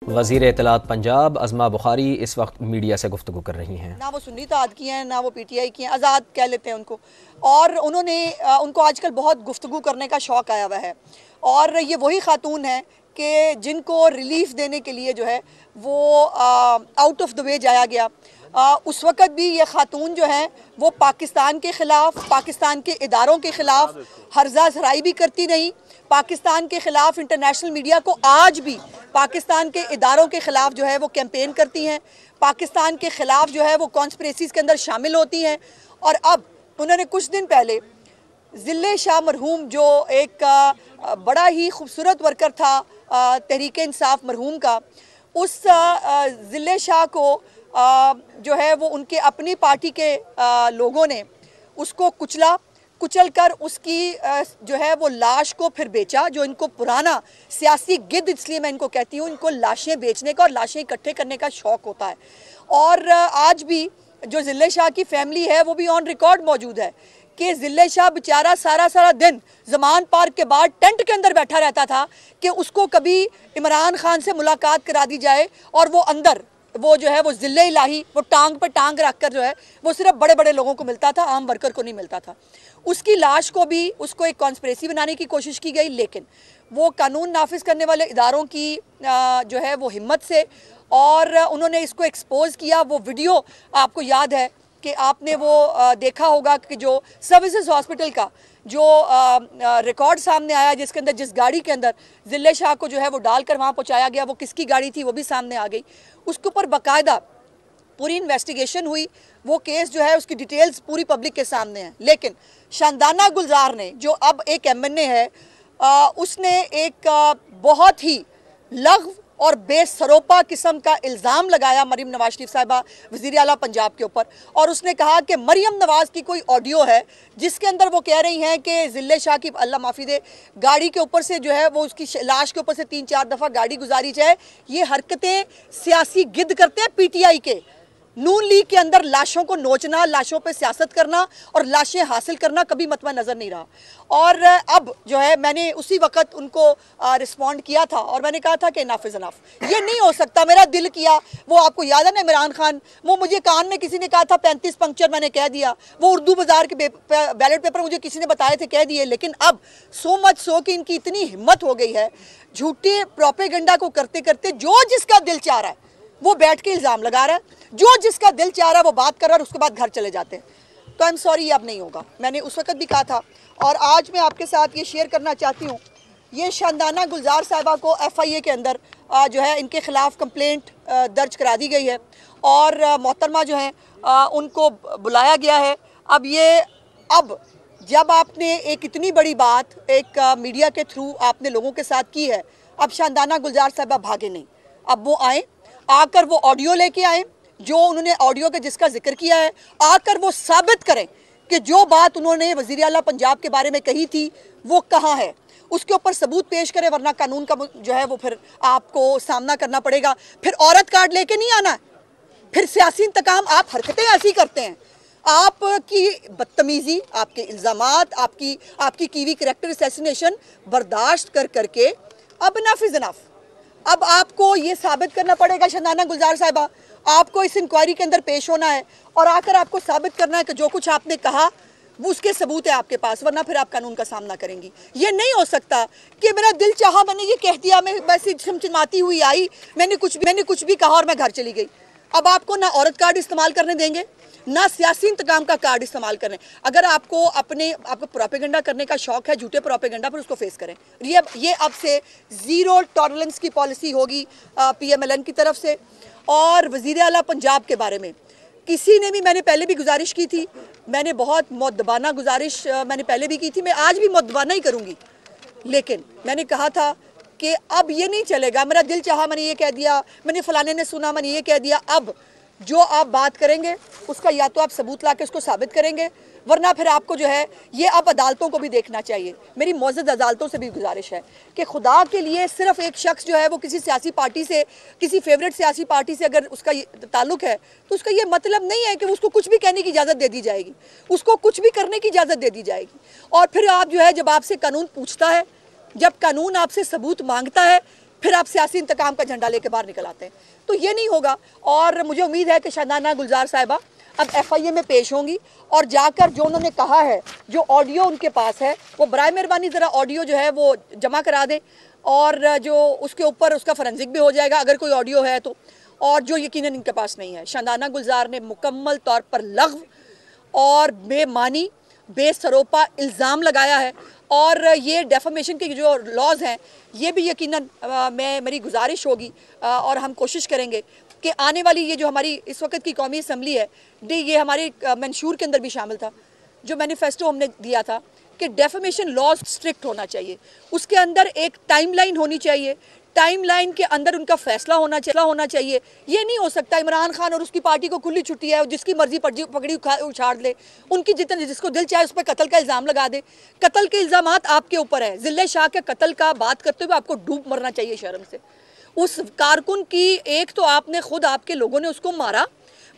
वज़ीर इत्तलात पंजाब अज़मा बुखारी इस वक्त मीडिया से गुफ्तगू कर रही हैं। ना वो सुन्नी ताद की हैं, ना वो पीटीआई की हैं, आज़ाद कह लेते हैं उनको। और उनको आजकल बहुत गुफ्तगू करने का शौक़ आया हुआ है। और ये वही ख़ातून है कि जिनको रिलीफ देने के लिए जो है वो आउट ऑफ द वे जाया गया। उस वक़्त भी ये ख़ातून जो हैं वो पाकिस्तान के ख़िलाफ़, पाकिस्तान के इदारों के ख़िलाफ़ हर्जा सराई भी करती नहीं। पाकिस्तान के ख़िलाफ़ इंटरनेशनल मीडिया को आज भी पाकिस्तान के इदारों के ख़िलाफ़ जो है वो कैंपेन करती हैं। पाकिस्तान के ख़िलाफ़ जो है वो कॉन्स्पिरेसीज़ के अंदर शामिल होती हैं। और अब उन्होंने कुछ दिन पहले ज़िले शाह मरहूम जो एक बड़ा ही खूबसूरत वर्कर था तहरीक इंसाफ मरहूम का, उस ज़िले शाह को जो है वो उनके अपनी पार्टी के लोगों ने उसको कुचल कर उसकी जो है वो लाश को फिर बेचा। जो इनको पुराना सियासी गिद्ध, इसलिए मैं इनको कहती हूँ, इनको लाशें बेचने का और लाशें इकट्ठे करने का शौक़ होता है। और आज भी जो ज़िले शाह की फैमिली है वो भी ऑन रिकॉर्ड मौजूद है कि ज़िले शाह बेचारा सारा दिन ज़मान पार्क के बाहर टेंट के अंदर बैठा रहता था कि उसको कभी इमरान खान से मुलाकात करा दी जाए। और वो अंदर वो जो है वो ज़िले इलाही वो टांग पे टांग रख कर जो है वो सिर्फ बड़े बड़े लोगों को मिलता था, आम वर्कर को नहीं मिलता था। उसकी लाश को भी उसको एक कॉन्स्पिरेसी बनाने की कोशिश की गई, लेकिन वो कानून नाफिज करने वाले इदारों की जो है वो हिम्मत से और उन्होंने इसको एक्सपोज किया। वो वीडियो आपको याद है कि आपने वो देखा होगा कि जो सर्विसेज हॉस्पिटल का जो रिकॉर्ड सामने आया, जिसके अंदर जिस गाड़ी के अंदर ज़िले शाह को जो है वो डालकर वहाँ पहुँचाया गया, वो किसकी गाड़ी थी वो भी सामने आ गई। उसके ऊपर बाकायदा पूरी इन्वेस्टिगेशन हुई। वो केस जो है उसकी डिटेल्स पूरी पब्लिक के सामने है। लेकिन शानदाना गुलजार ने, जो अब एक एमएनए है, उसने एक बहुत ही लग़्व और बेसरोपा किस्म का इल्ज़ाम लगाया मरीम नवाज शरीफ साहिबा वज़ीर आला पंजाब के ऊपर। और उसने कहा कि मरीम नवाज़ की कोई ऑडियो है जिसके अंदर वो कह रही हैं कि ज़िले शाह की, अल्लाह माफ़ी दे, गाड़ी के ऊपर से जो है वो उसकी लाश के ऊपर से 3-4 दफ़ा गाड़ी गुजारी जाए। ये हरकतें सियासी गिद्ध करते हैं पीटीआई के। नून लीग के अंदर लाशों को नोचना, लाशों पे सियासत करना और लाशें हासिल करना कभी मतवा नज़र नहीं रहा। और अब जो है मैंने उसी वक्त उनको रिस्पॉन्ड किया था और मैंने कहा था कि इनफ इज़ इनफ, ये नहीं हो सकता। मेरा दिल किया, वो आपको याद है ना इमरान खान, वो मुझे कान में किसी ने कहा था 35 पंक्चर, मैंने कह दिया। वो उर्दू बाज़ार के बैलेट पेपर मुझे किसी ने बताए थे, कह दिए। लेकिन अब सो मच सो कि इनकी इतनी हिम्मत हो गई है, झूठे प्रोपेगेंडा को करते करते जो जिसका दिल चाह रहा है वो बैठ के इल्ज़ाम लगा रहा है, जो जिसका दिल चाह रहा है वो बात कर रहा है और उसके बाद घर चले जाते हैं। तो आई एम सॉरी, ये अब नहीं होगा। मैंने उस वक्त भी कहा था और आज मैं आपके साथ ये शेयर करना चाहती हूँ। ये शानदाना गुलजार साहिबा को FIA के अंदर जो है इनके ख़िलाफ़ कंप्लेंट दर्ज करा दी गई है और मोहतरमा जो है उनको बुलाया गया है। अब जब आपने एक इतनी बड़ी बात एक मीडिया के थ्रू आपने लोगों के साथ की है, अब शानदाना गुलजार साहिबा भागे नहीं। अब वो आए, आकर वो ऑडियो लेके आए, जो उन्होंने ऑडियो के जिसका जिक्र किया है, आकर वो साबित करें कि जो बात उन्होंने वज़ीर आला पंजाब के बारे में कही थी वो कहाँ है। उसके ऊपर सबूत पेश करें, वरना कानून का जो है वो फिर आपको सामना करना पड़ेगा। फिर औरत कार्ड लेके नहीं आना है, फिर सियासी इंतकाम। आप हरकतें ऐसी करते हैं, आपकी बदतमीज़ी, आपके इल्ज़ामात, आपकी कीवी करैक्टर असैसिनेशन बर्दाश्त कर करके अब इनफ इज़ इनफ। अब आपको ये साबित करना पड़ेगा शानदाना गुलजार साहिबा, आपको इस इंक्वायरी के अंदर पेश होना है और आकर आपको साबित करना है कि जो कुछ आपने कहा वो उसके सबूत है आपके पास, वरना फिर आप कानून का सामना करेंगी। ये नहीं हो सकता कि मेरा दिल चाहा, मैंने ये कह दिया, मैं वैसे चमचमाती हुई आई, मैंने कुछ भी कहा और मैं घर चली गई। अब आपको ना औरत कार्ड इस्तेमाल करने देंगे, ना सियासी इंतकाम का कार्ड इस्तेमाल करें। अगर आपको प्रोपेगेंडा करने का शौक़ है, झूठे प्रोपेगेंडा, पर उसको फेस करें। ये अब से ज़ीरो टॉलरेंस की पॉलिसी होगी PMLN की तरफ से। और वज़ीर आला पंजाब के बारे में किसी ने भी, मैंने पहले भी गुजारिश की थी, मैंने बहुत मुअद्दबाना गुजारिश मैंने पहले भी की थी, मैं आज भी मुअद्दबाना ही करूँगी। लेकिन मैंने कहा था कि अब ये नहीं चलेगा, मेरा दिल चाहा मैंने ये कह दिया, मैंने फलाने ने सुना मैंने ये कह दिया। अब जो आप बात करेंगे उसका या तो आप सबूत ला के उसको साबित करेंगे, वरना फिर आपको जो है ये अब अदालतों को भी देखना चाहिए। मेरी मौजूद अदालतों से भी गुजारिश है कि खुदा के लिए सिर्फ एक शख्स जो है वो किसी सियासी पार्टी से, किसी फेवरेट सियासी पार्टी से अगर उसका ताल्लुक है, तो उसका ये मतलब नहीं है कि उसको कुछ भी कहने की इजाज़त दे दी जाएगी, उसको कुछ भी करने की इजाज़त दे दी जाएगी। और फिर आप जो है, जब आपसे कानून पूछता है, जब कानून आपसे सबूत मांगता है फिर आप सियासी इंतकाम का झंडा लेके बाहर निकल आते हैं। तो ये नहीं होगा। और मुझे उम्मीद है कि शादाना गुलजार साहिबा अब FIA में पेश होंगी और जाकर जो उन्होंने कहा है, जो ऑडियो उनके पास है, वो बराए मेहरबानी ज़रा ऑडियो जो है वो जमा करा दें और जो उसके ऊपर उसका फॉरेंसिक भी हो जाएगा अगर कोई ऑडियो है तो, और जो यकीनन इनके पास नहीं है। शादाना गुलजार ने मुकम्मल तौर पर लग़्व और बेमानी बेसरोपा इल्ज़ाम लगाया है और ये डेफामेशन के जो लॉज हैं ये भी यकीनन मेरी गुजारिश होगी और हम कोशिश करेंगे कि आने वाली ये जो हमारी इस वक्त की कौमी असम्बली है, ये हमारे मंशूर के अंदर भी शामिल था, जो मैनिफेस्टो हमने दिया था कि डेफामेशन लॉज स्ट्रिक्ट होना चाहिए, उसके अंदर एक टाइमलाइन होनी चाहिए, टाइमलाइन के अंदर उनका फैसला होना चाहिए। ये नहीं हो सकता इमरान खान और उसकी पार्टी को खुली छुट्टी है, जिसकी मर्जी पकड़ी उछाड़ ले, उनकी जिसको दिल चाहे उस पर कत्ल का इल्ज़ाम लगा दे। कत्ल के इल्ज़ाम आपके ऊपर है। जिले शाह के कत्ल का बात करते हुए आपको डूब मरना चाहिए शर्म से। उस कारकुन की एक तो आपने खुद, आपके लोगों ने उसको मारा,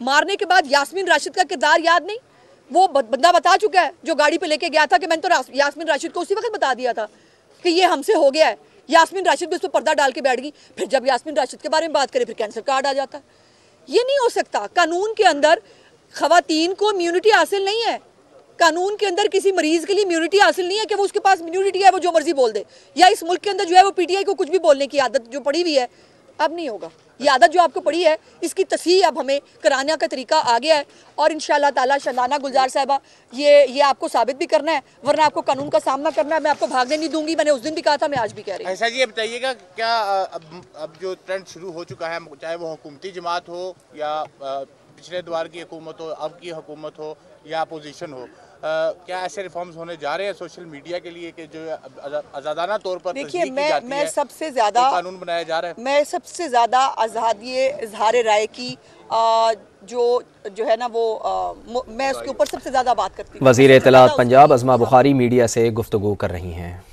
मारने के बाद यास्मीन राशिद का किरदार याद नहीं, वो बंदा बता चुका है जो गाड़ी पे लेके गया था कि मैंने तो यास्मीन राशिद को उसी वक्त बता दिया था कि ये हमसे हो गया है। यास्मीन राशिद भी उस पर पर्दा डाल के बैठ गई। फिर जब यास्मीन राशिद के बारे में बात करें फिर कैंसर कार्ड आ जाता है। ये नहीं हो सकता। कानून के अंदर खवातीन को इम्यूनिटी हासिल नहीं है। कानून के अंदर किसी मरीज के लिए इम्यूनिटी हासिल नहीं है कि वो उसके पास इम्यूनिटी है वो जो मर्जी बोल दे, या इस मुल्क के अंदर जो है वो PTI को कुछ भी बोलने की आदत जो पड़ी हुई है अब नहीं होगा। ये आदत जो आपको पड़ी है इसकी तस्हीह अब हमें कराने का तरीका आ गया है और इंशाअल्लाह ताला शादाना गुलजार साहिबा ये आपको साबित भी करना है, वरना आपको कानून का सामना करना है। मैं आपको भागने नहीं दूंगी। मैंने उस दिन भी कहा था, मैं आज भी कह रही हूँ। ऐसा जी, ये बताइएगा क्या अब जो ट्रेंड शुरू हो चुका है, चाहे वो हुकूमती जमात हो या पिछले दौर की हुकूमत हो, अब की हुकूमत हो या अपोजिशन हो, क्या ऐसे रिफॉर्म्स होने जा रहे हैं सोशल मीडिया के लिए कि जो आज़ादाना तौर पर देखिए, मैं सबसे ज़्यादा कानून बनाया जा रहा है, मैं सबसे ज़्यादा आज़ादी इजहार राय की जो है ना वो मैं उसके ऊपर सबसे ज़्यादा बात करती हूँ। वज़ीर इत्तलात पंजाब अज़मा बुखारी मीडिया से गुफ्तगू कर रही हैं।